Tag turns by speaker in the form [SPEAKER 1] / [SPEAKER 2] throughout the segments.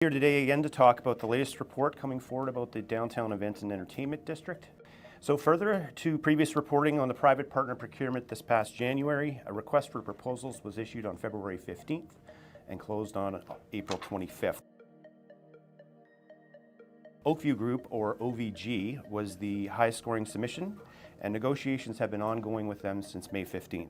[SPEAKER 1] Here today again to talk about the latest report coming forward about the Downtown Events and Entertainment District. So further to previous reporting on the private partner procurement this past January, a request for proposals was issued on February 15th and closed on April 25th. Oakview Group, or OVG, was the highest scoring submission, and negotiations have been ongoing with them since May 15th.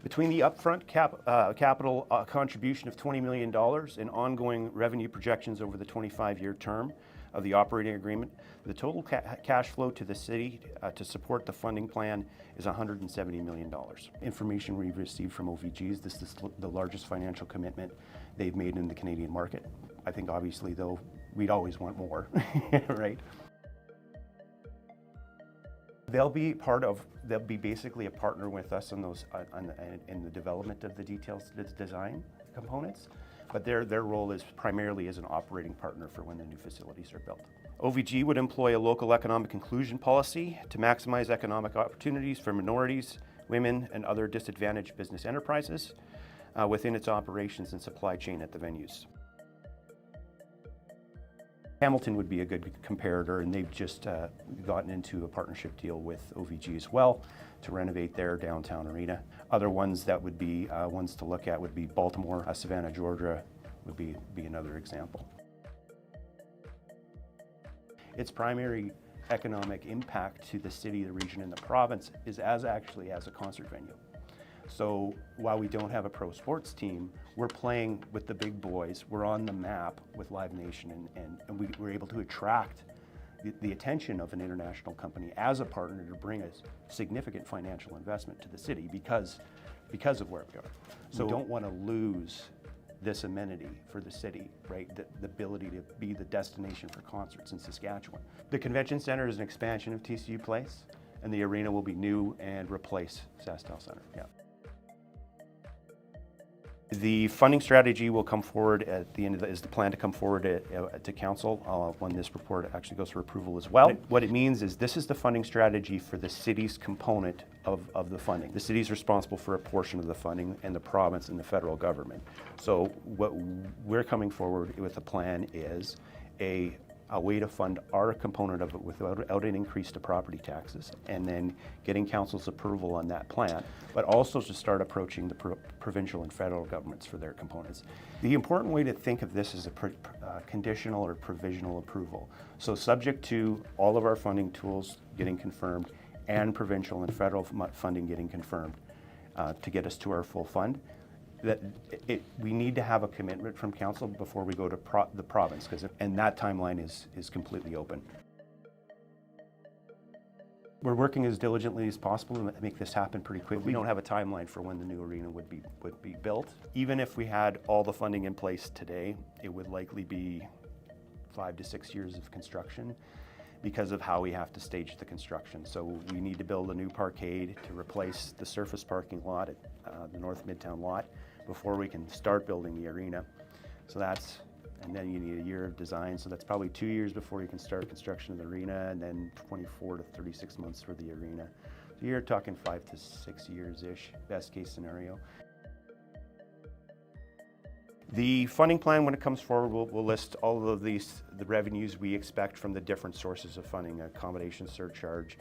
[SPEAKER 1] Between the upfront capital contribution of $20 million and ongoing revenue projections over the 25-year term of the operating agreement, the total cash flow to the city to support the funding plan is $170 million. Information we've received from OVGs, this is the largest financial commitment they've made in the Canadian market. I think obviously though, we'd always want more, right? They'll be basically a partner with us in the development of the details design components, but their role is primarily as an operating partner for when the new facilities are built. OVG would employ a local economic inclusion policy to maximize economic opportunities for minorities, women, and other disadvantaged business enterprises within its operations and supply chain at the venues. Hamilton would be a good comparator, and they've just gotten into a partnership deal with OVG as well to renovate their downtown arena. Other ones that would be ones to look at would be Baltimore, Savannah, Georgia would be another example. Its primary economic impact to the city, the region, and the province is actually as a concert venue. So while we don't have a pro sports team, we're playing with the big boys. We're on the map with Live Nation, and we're able to attract the attention of an international company as a partner to bring us significant financial investment to the city because of where we are. So we don't want to lose this amenity for the city, right? The ability to be the destination for concerts in Saskatchewan. The convention center is an expansion of TCU Place, and the arena will be new and replace SaskTel Center. Yeah. The funding strategy will come forward at the end is the plan to come forward to council when this report actually goes for approval as well. What it means is this is the funding strategy for the city's component of the funding. The city is responsible for a portion of the funding, and the province and the federal government. So what we're coming forward with a plan is a way to fund our component of it without an increase to property taxes, and then getting council's approval on that plan, but also to start approaching the provincial and federal governments for their components. The important way to think of this is a conditional or provisional approval. So subject to all of our funding tools getting confirmed and provincial and federal funding getting confirmed to get us to our full fund, we need to have a commitment from council before we go to the province, and that timeline is completely open. We're working as diligently as possible to make this happen pretty quickly. We don't have a timeline for when the new arena would be built. Even if we had all the funding in place today, it would likely be 5 to 6 years of construction because of how we have to stage the construction. So we need to build a new parkade to replace the surface parking lot at the North Midtown lot before we can start building the arena. So and then you need a year of design, so that's probably 2 years before you can start construction of the arena, and then 24 to 36 months for the arena. So you're talking 5 to 6 years-ish, best case scenario. The funding plan, when it comes forward, will list all of the revenues we expect from the different sources of funding: accommodation surcharge,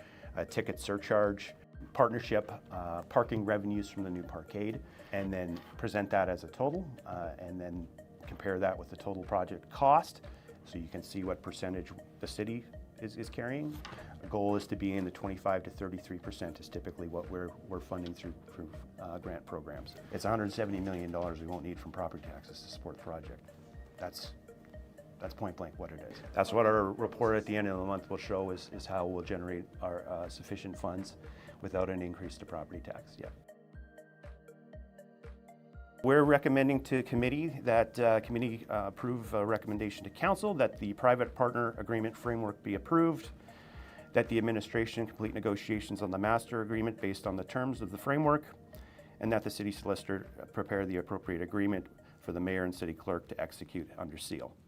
[SPEAKER 1] ticket surcharge, partnership, parking revenues from the new parkade, and then present that as a total, and then compare that with the total project cost, so you can see what percentage the city is carrying. The goal is to be in the 25 to 33% is typically what we're funding through grant programs. It's $170 million we won't need from property taxes to support the project. That's point blank what it is. That's what our report at the end of the month will show is how we'll generate our sufficient funds without an increase to property tax. Yeah. We're recommending to committee that committee approve a recommendation to council that the private partner agreement framework be approved, that the administration complete negotiations on the master agreement based on the terms of the framework, and that the city solicitor prepare the appropriate agreement for the mayor and city clerk to execute under seal.